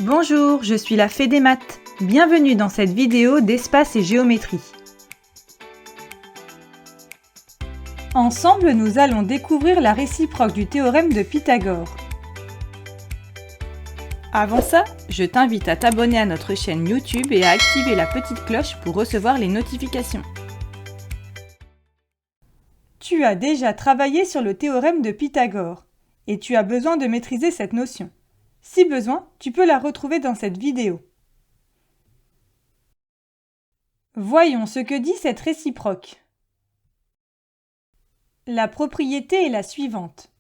Bonjour, je suis la Fée des maths. Bienvenue dans cette vidéo d'espace et géométrie. Ensemble, nous allons découvrir la réciproque du théorème de Pythagore. Avant ça, je t'invite à t'abonner à notre chaîne YouTube et à activer la petite cloche pour recevoir les notifications. Tu as déjà travaillé sur le théorème de Pythagore et tu as besoin de maîtriser cette notion. Si besoin, tu peux la retrouver dans cette vidéo. Voyons ce que dit cette réciproque. La propriété est la suivante.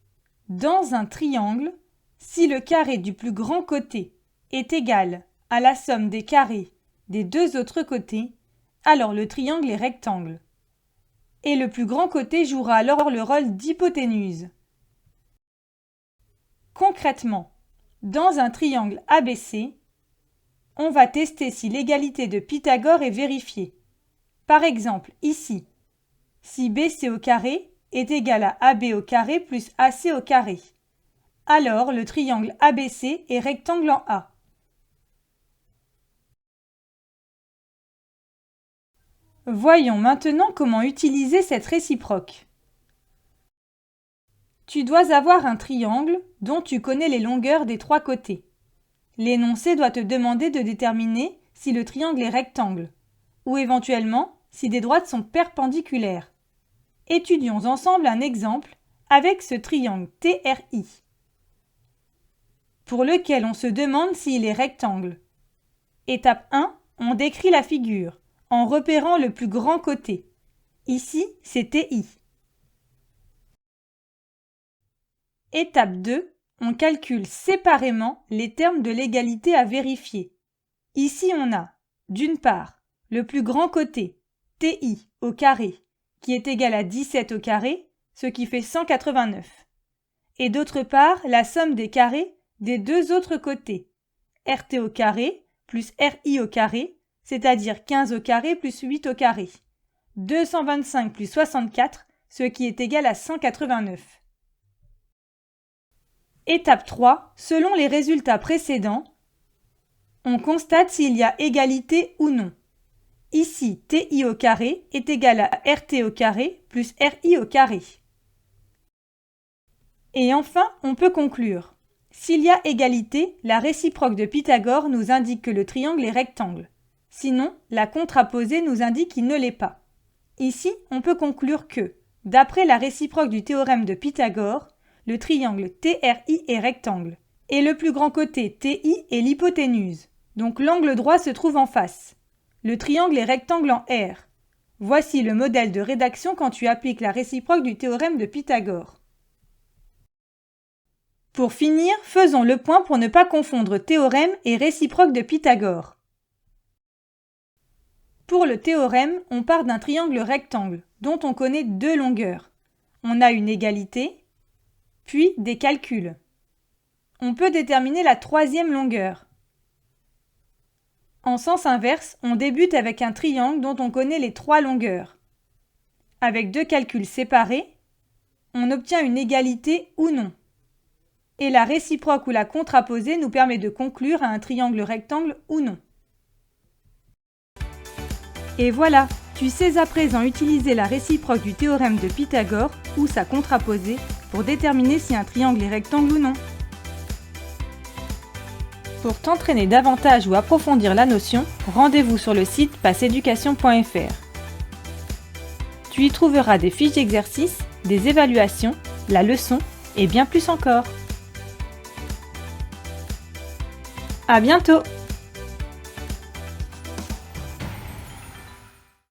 Dans un triangle, si le carré du plus grand côté est égal à la somme des carrés des deux autres côtés, alors le triangle est rectangle. Et le plus grand côté jouera alors le rôle d'hypoténuse. Concrètement, dans un triangle ABC, on va tester si l'égalité de Pythagore est vérifiée. Par exemple, ici, si BC au carré est égal à AB au carré plus AC au carré, alors le triangle ABC est rectangle en A. Voyons maintenant comment utiliser cette réciproque. Tu dois avoir un triangle dont tu connais les longueurs des trois côtés. L'énoncé doit te demander de déterminer si le triangle est rectangle, ou éventuellement si des droites sont perpendiculaires. Étudions ensemble un exemple avec ce triangle TRI, pour lequel on se demande s'il est rectangle. Étape 1, on décrit la figure en repérant le plus grand côté. Ici, c'est TI. Étape 2, on calcule séparément les termes de l'égalité à vérifier. Ici, on a, d'une part, le plus grand côté, TI au carré, qui est égal à 17 au carré, ce qui fait 189. Et d'autre part, la somme des carrés des deux autres côtés, RT au carré plus RI au carré, c'est-à-dire 15 au carré plus 8 au carré. 225 plus 64, ce qui est égal à 189. Étape 3, selon les résultats précédents, on constate s'il y a égalité ou non. Ici, TI au carré est égal à RT au carré plus RI au carré. Et enfin, on peut conclure. S'il y a égalité, la réciproque de Pythagore nous indique que le triangle est rectangle. Sinon, la contraposée nous indique qu'il ne l'est pas. Ici, on peut conclure que, d'après la réciproque du théorème de Pythagore, le triangle TRI est rectangle. Et le plus grand côté TI est l'hypoténuse. Donc l'angle droit se trouve en face. Le triangle est rectangle en R. Voici le modèle de rédaction quand tu appliques la réciproque du théorème de Pythagore. Pour finir, faisons le point pour ne pas confondre théorème et réciproque de Pythagore. Pour le théorème, on part d'un triangle rectangle, dont on connaît deux longueurs. On a une égalité, puis des calculs. On peut déterminer la troisième longueur. En sens inverse, on débute avec un triangle dont on connaît les trois longueurs. Avec deux calculs séparés, on obtient une égalité ou non. Et la réciproque ou la contraposée nous permet de conclure à un triangle rectangle ou non. Et voilà, tu sais à présent utiliser la réciproque du théorème de Pythagore ou sa contraposée pour déterminer si un triangle est rectangle ou non. Pour t'entraîner davantage ou approfondir la notion, rendez-vous sur le site passeeducation.fr. Tu y trouveras des fiches d'exercices, des évaluations, la leçon et bien plus encore. À bientôt!